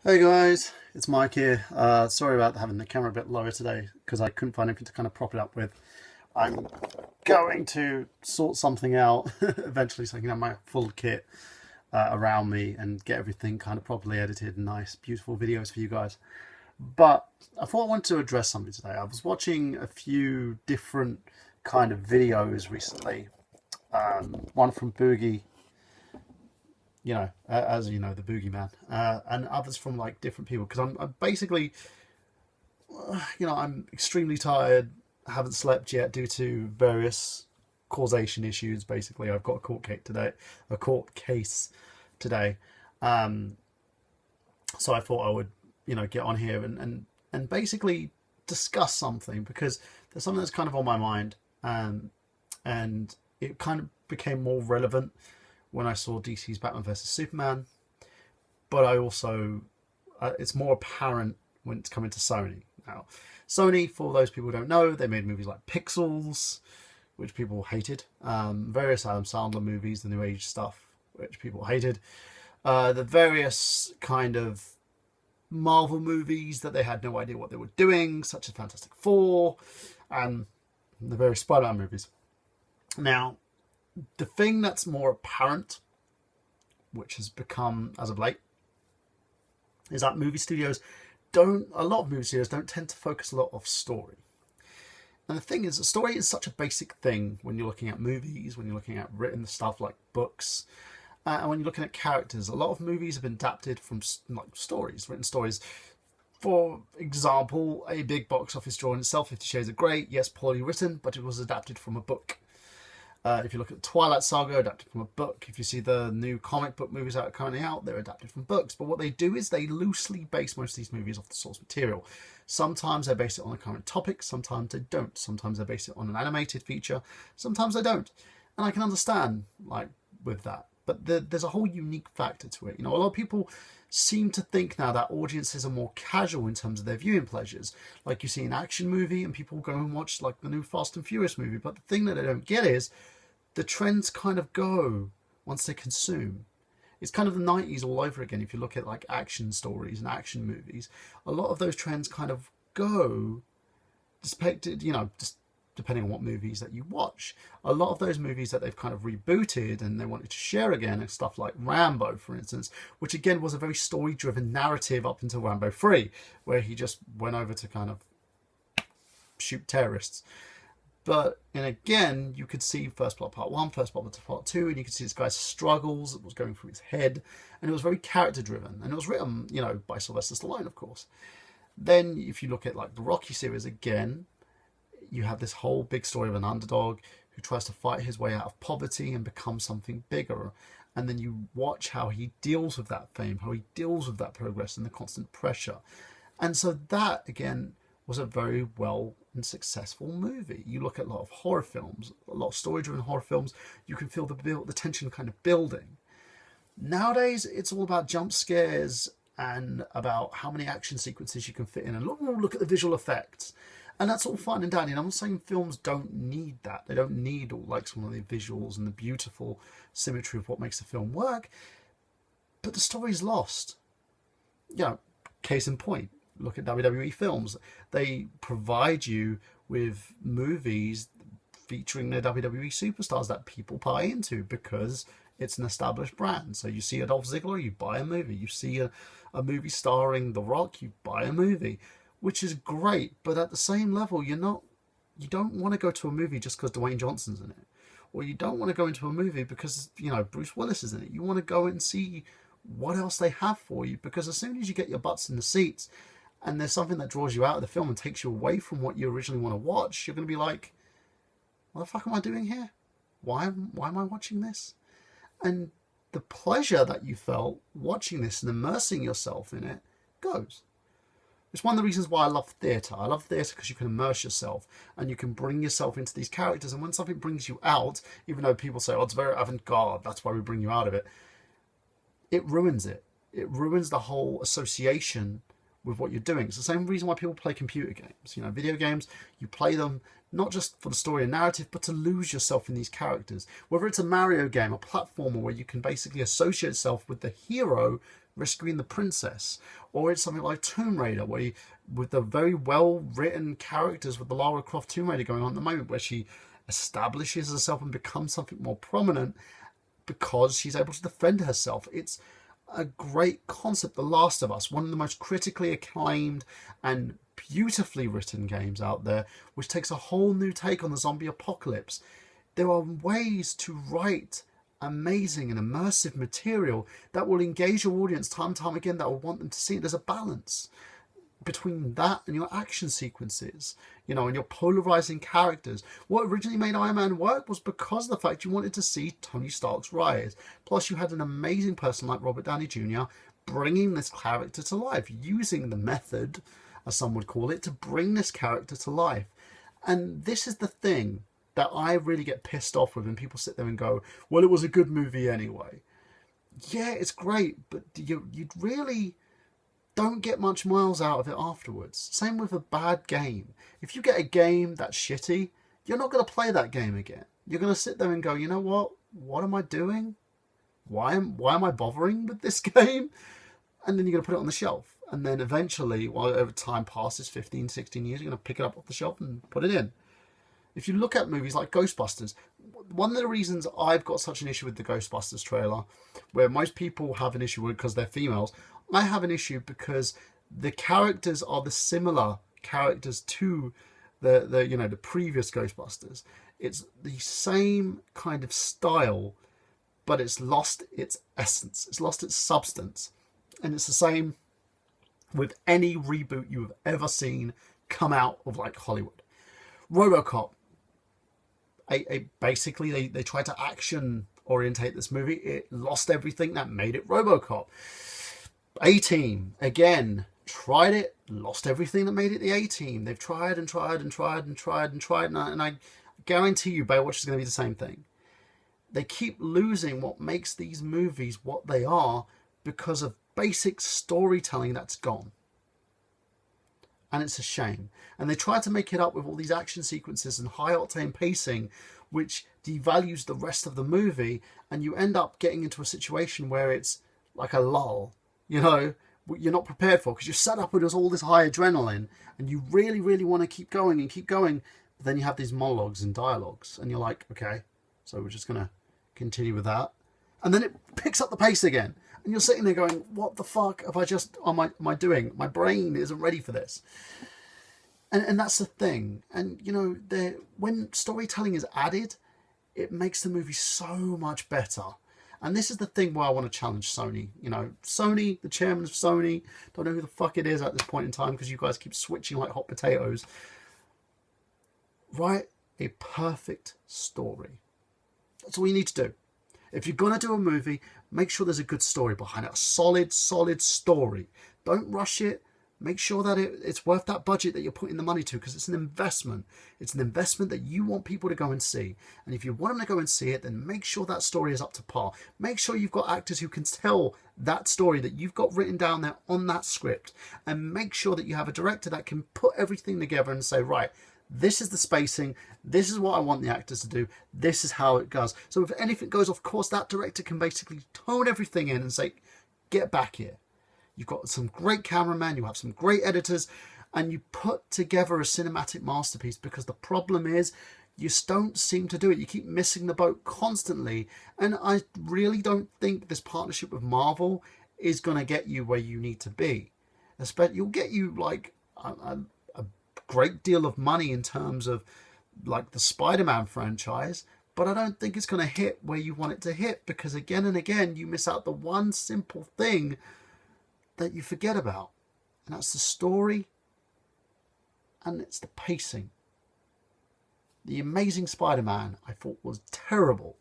Hey guys, it's Mike here. Sorry about having the camera a bit lower today because I couldn't find anything to kind of prop it up with. I'm going to sort something out eventually so I can have my full kit around me and get everything kind of properly edited and nice, beautiful videos for you guys. But I thought I wanted to address something today. I was watching a few different kind of videos recently. One from Boogie, as you know, the boogeyman, and others from like different people. Because I'm basically, I'm extremely tired. Haven't slept yet due to various causation issues. Basically, I've got a court case today. So I thought I would, get on here and basically discuss something because there's something that's kind of on my mind, and it kind of became more relevant when I saw DC's Batman vs Superman, but I also it's more apparent when it's coming to Sony. Now, Sony, for those people who don't know, they made movies like Pixels, which people hated, various Adam Sandler movies, the New Age stuff, which people hated, the various kind of Marvel movies that they had no idea what they were doing, such as Fantastic Four, and the various Spider-Man movies. Now, the thing that's more apparent, which has become as of late, is that a lot of movie studios don't tend to focus a lot of story. And the thing is, a story is such a basic thing when you're looking at movies, when you're looking at written stuff like books, and when you're looking at characters. A lot of movies have been adapted from like stories, written stories. For example, a big box office draw in itself, 50 Shades of Grey, yes, poorly written, but it was adapted from a book. If you look at the Twilight Saga, adapted from a book. If you see the new comic book movies that are currently out, they're adapted from books. But what they do is they loosely base most of these movies off the source material. Sometimes they base it on a current topic, sometimes they don't. Sometimes they base it on an animated feature, sometimes they don't. And I can understand, with that. But there's a whole unique factor to it. A lot of people seem to think now that audiences are more casual in terms of their viewing pleasures. Like you see an action movie and people go and watch like the new Fast and Furious movie. But the thing that they don't get is the trends kind of go once they consume. It's kind of the 90s all over again. If you look at like action stories and action movies, a lot of those trends kind of go, just depending on what movies that you watch. A lot of those movies that they've kind of rebooted and they wanted to share again, and stuff like Rambo, for instance, which again was a very story-driven narrative up until Rambo 3, where he just went over to kind of shoot terrorists. But, and again, you could see First Blood Part 1, First Blood Part 2, and you could see this guy's struggles that was going through his head. And it was very character-driven. And it was written, by Sylvester Stallone, of course. Then, if you look at, like, the Rocky series again, you have this whole big story of an underdog who tries to fight his way out of poverty and become something bigger. And then you watch how he deals with that fame, how he deals with that progress and the constant pressure. And so that, again, was a very well and successful movie. You look at a lot of horror films, a lot of story-driven horror films, you can feel the tension kind of building. Nowadays, it's all about jump scares and about how many action sequences you can fit in. And look at the visual effects. And that's all fine and dandy. And I'm not saying films don't need that. They don't need all like some of the visuals and the beautiful symmetry of what makes the film work. But the story's lost. Case in point. Look at WWE films. They provide you with movies featuring the WWE superstars that people buy into because it's an established brand. So you see Adolf Ziggler, you buy a movie. You see a movie starring The Rock, you buy a movie, which is great. But at the same level, you don't want to go to a movie just because Dwayne Johnson's in it, or you don't want to go into a movie because Bruce Willis is in it. You want to go and see what else they have for you, because as soon as you get your butts in the seats and there's something that draws you out of the film and takes you away from what you originally want to watch, you're going to be like, what the fuck am I doing here? Why am I watching this? And the pleasure that you felt watching this and immersing yourself in it goes. It's one of the reasons why I love theatre. I love theatre because you can immerse yourself and you can bring yourself into these characters. And when something brings you out, even though people say, oh, it's very avant-garde, that's why we bring you out of it, it ruins it. It ruins the whole association with what you're doing. It's the same reason why people play computer games. Video games, you play them not just for the story and narrative, but to lose yourself in these characters. Whether it's a Mario game, a platformer where you can basically associate yourself with the hero rescuing the princess, or it's something like Tomb Raider, where you, with the very well written characters with the Lara Croft Tomb Raider going on at the moment, where she establishes herself and becomes something more prominent because she's able to defend herself. It's a great concept. The Last of Us, one of the most critically acclaimed and beautifully written games out there, which takes a whole new take on the zombie apocalypse. There are ways to write amazing and immersive material that will engage your audience time and time again, that will want them to see it. There's a balance between that and your action sequences, you know, and your polarizing characters. What originally made Iron Man work was because of the fact you wanted to see Tony Stark's rise. Plus, you had an amazing person like Robert Downey Jr. bringing this character to life, using the method, as some would call it, to bring this character to life. And this is the thing that I really get pissed off with when people sit there and go, well, it was a good movie anyway. Yeah, it's great, but you'd really don't get much miles out of it afterwards. Same with a bad game. If you get a game that's shitty, you're not going to play that game again. You're going to sit there and go, you know what? What am I doing? Why am I bothering with this game? And then you're going to put it on the shelf. And then eventually, while over time passes, 15, 16 years, you're going to pick it up off the shelf and put it in. If you look at movies like Ghostbusters, one of the reasons I've got such an issue with the Ghostbusters trailer, where most people have an issue with it because they're females, I have an issue because the characters are the similar characters to the previous Ghostbusters. It's the same kind of style, but it's lost its essence. It's lost its substance. And it's the same with any reboot you have ever seen come out of like Hollywood. RoboCop. Basically, they tried to action orientate this movie. It lost everything that made it RoboCop. A-Team, again, tried it, lost everything that made it the A-Team. They've tried and tried and tried and tried and tried, and I guarantee you Baywatch is going to be the same thing. They keep losing what makes these movies what they are because of basic storytelling that's gone. And it's a shame. And they try to make it up with all these action sequences and high-octane pacing, which devalues the rest of the movie, and you end up getting into a situation where it's like a lull. You know, you're not prepared for, because you're set up with all this high adrenaline, and you really, really want to keep going and keep going. But then you have these monologues and dialogues, and you're like, okay, so we're just going to continue with that. And then it picks up the pace again. And you're sitting there going, what the fuck am I doing? My brain isn't ready for this. And that's the thing. And, you know, when storytelling is added, it makes the movie so much better. And this is the thing where I want to challenge Sony. You know, Sony, the chairman of Sony, don't know who the fuck it is at this point in time because you guys keep switching like hot potatoes. Write a perfect story. That's all you need to do. If you're going to do a movie, make sure there's a good story behind it. A solid story. Don't rush it. Make sure that it's worth that budget that you're putting the money to, because it's an investment. It's an investment that you want people to go and see. And if you want them to go and see it, then make sure that story is up to par. Make sure you've got actors who can tell that story that you've got written down there on that script. And make sure that you have a director that can put everything together and say, right, this is the spacing, this is what I want the actors to do, this is how it goes. So if anything goes off course, that director can basically tone everything in and say, get back here. You've got some great cameramen, you have some great editors, and you put together a cinematic masterpiece, because the problem is you don't seem to do it. You keep missing the boat constantly. And I really don't think this partnership with Marvel is going to get you where you need to be. You'll get you like a great deal of money in terms of like the Spider-Man franchise, but I don't think it's going to hit where you want it to hit, because again and again you miss out the one simple thing that you forget about, and that's the story and it's the pacing. The Amazing Spider-Man I thought was terrible.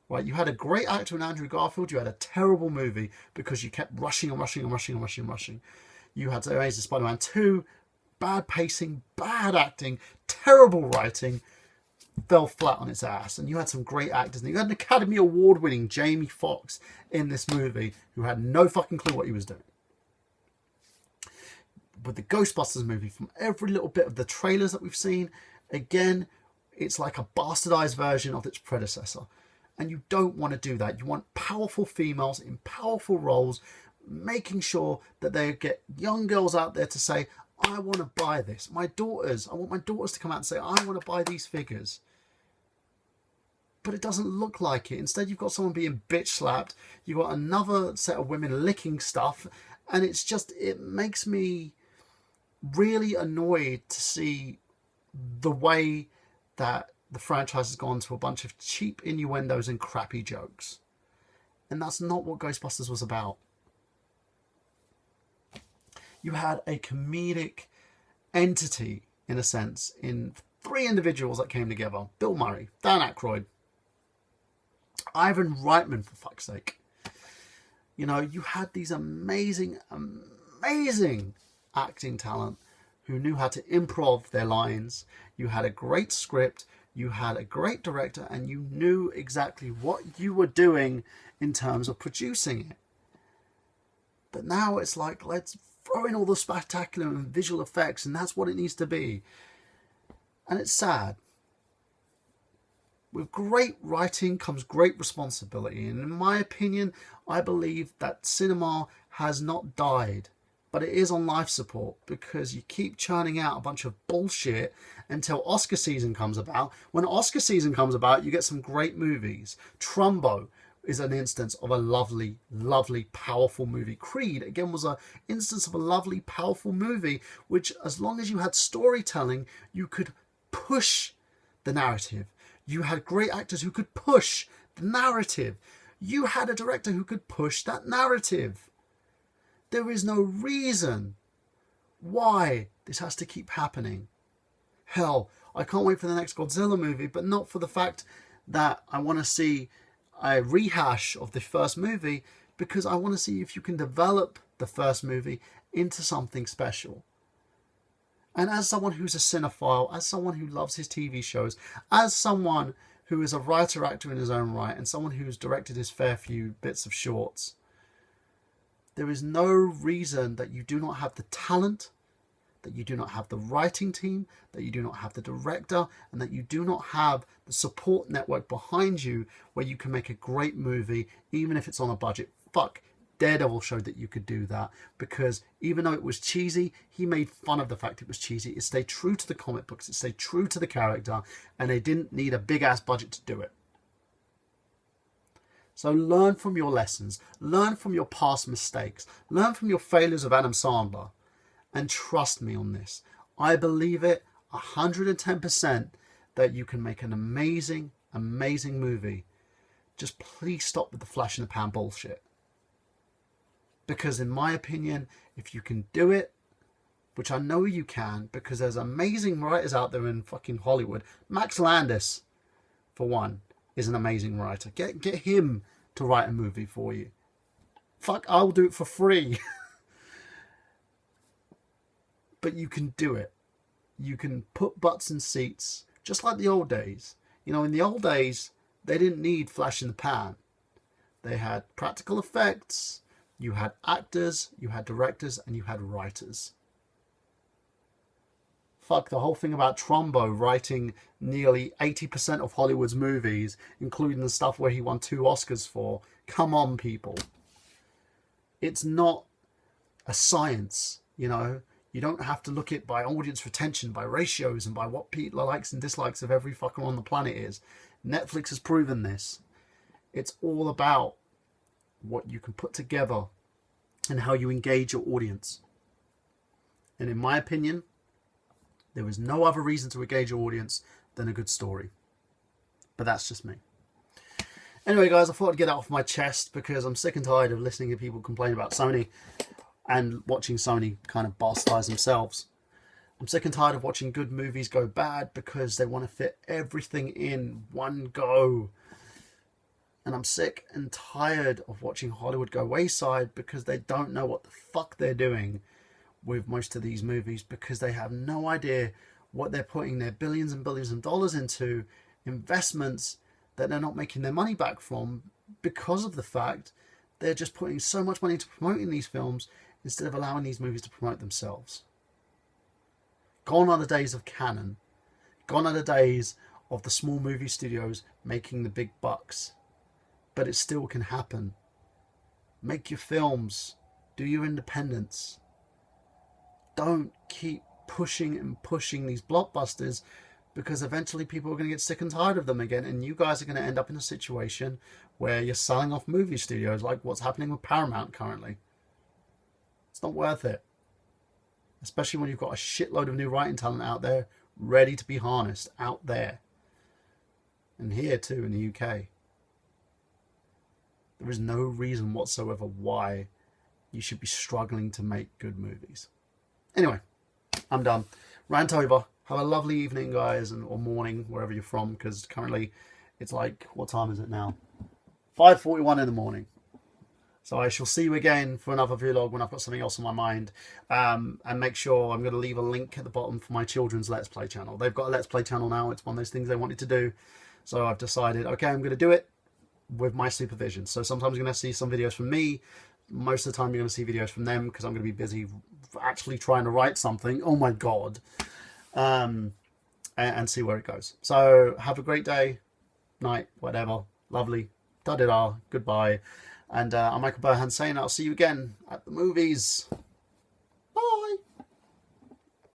Right, you had a great actor in Andrew Garfield, you had a terrible movie because you kept rushing and rushing and rushing and rushing and rushing. You had Amazing Spider-Man 2, bad pacing, bad acting, terrible writing, fell flat on its ass. And you had some great actors. And you had an Academy Award winning Jamie Foxx in this movie who had no fucking clue what he was doing. With the Ghostbusters movie, from every little bit of the trailers that we've seen, again, it's like a bastardized version of its predecessor. And you don't want to do that. You want powerful females in powerful roles, making sure that they get young girls out there to say, I want to buy this. I want my daughters to come out and say, I want to buy these figures. But it doesn't look like it. Instead, you've got someone being bitch slapped. You've got another set of women licking stuff. And it's just, it makes me really annoyed to see the way that the franchise has gone to a bunch of cheap innuendos and crappy jokes. And that's not what Ghostbusters was about. You had a comedic entity, in a sense, in 3 individuals that came together. Bill Murray, Dan Aykroyd, Ivan Reitman, for fuck's sake. You know, you had these amazing acting talent who knew how to improv their lines. You had a great script, you had a great director, and you knew exactly what you were doing in terms of producing it. But now it's like, let's throw in all the spectacular and visual effects, and that's what it needs to be. And it's sad. With great writing comes great responsibility. And in my opinion, I believe that cinema has not died, but it is on life support, because you keep churning out a bunch of bullshit until Oscar season comes about. When Oscar season comes about, you get some great movies. Trumbo is an instance of a lovely, lovely, powerful movie. Creed, again, was an instance of a lovely, powerful movie, which, as long as you had storytelling, you could push the narrative. You had great actors who could push the narrative. You had a director who could push that narrative. There is no reason why this has to keep happening. Hell, I can't wait for the next Godzilla movie, but not for the fact that I want to see a rehash of the first movie, because I want to see if you can develop the first movie into something special. And as someone who's a cinephile, as someone who loves his TV shows, as someone who is a writer-actor in his own right, and someone who's directed his fair few bits of shorts, there is no reason that you do not have the talent, that you do not have the writing team, that you do not have the director, and that you do not have the support network behind you where you can make a great movie, even if it's on a budget. Fuck, Daredevil showed that you could do that, because even though it was cheesy, he made fun of the fact it was cheesy. It stayed true to the comic books, it stayed true to the character, and they didn't need a big-ass budget to do it. So learn from your lessons, learn from your past mistakes, learn from your failures of Adam Sandler, and trust me on this. I believe it 110% that you can make an amazing, amazing movie. Just please stop with the flash in the pan bullshit. Because in my opinion, if you can do it, which I know you can, because there's amazing writers out there in fucking Hollywood. Max Landis, for one, is an amazing writer. Get him to write a movie for you. Fuck, I'll do it for free. But you can do it. You can put butts in seats, just like the old days. You know, in the old days, they didn't need flash in the pan. They had practical effects, you had actors, you had directors, and you had writers. Fuck, the whole thing about Trumbo writing nearly 80% of Hollywood's movies, including the stuff where he won 2 Oscars for. Come on, people. It's not a science, you know. You don't have to look at by audience retention, by ratios, and by what people likes and dislikes of every fucker on the planet is. Netflix has proven this. It's all about what you can put together and how you engage your audience. And in my opinion, there is no other reason to engage your audience than a good story. But that's just me. Anyway, guys, I thought I'd get that off my chest because I'm sick and tired of listening to people complain about Sony and watching Sony kind of bastardize themselves. I'm sick and tired of watching good movies go bad because they want to fit everything in one go. And I'm sick and tired of watching Hollywood go wayside because they don't know what the fuck they're doing with most of these movies, because they have no idea what they're putting their billions and billions of dollars into, investments that they're not making their money back from, because of the fact they're just putting so much money into promoting these films instead of allowing these movies to promote themselves. Gone are the days of Canon. Gone are the days of the small movie studios making the big bucks. But it still can happen. Make your films. Do your independence. Don't keep pushing and pushing these blockbusters, because eventually people are going to get sick and tired of them again, and you guys are going to end up in a situation where you're selling off movie studios like what's happening with Paramount currently. It's not worth it. Especially when you've got a shitload of new writing talent out there ready to be harnessed out there. And here too in the UK. There is no reason whatsoever why you should be struggling to make good movies. Anyway, I'm done. Rant over. Have a lovely evening, guys, or morning, wherever you're from, because currently it's like, what time is it now? 5:41 in the morning. So I shall see you again for another vlog when I've got something else on my mind. And make sure I'm going to leave a link at the bottom for my children's Let's Play channel. They've got a Let's Play channel now. It's one of those things they wanted to do. So I've decided, okay, I'm going to do it with my supervision. So sometimes you're going to see some videos from me. Most of the time you're going to see videos from them, because I'm going to be busy actually trying to write something. Oh my God. And see where it goes. So have a great day, night, whatever. Lovely. Da-da-da. Goodbye. And I'm Michael Burhan saying I'll see you again at the movies.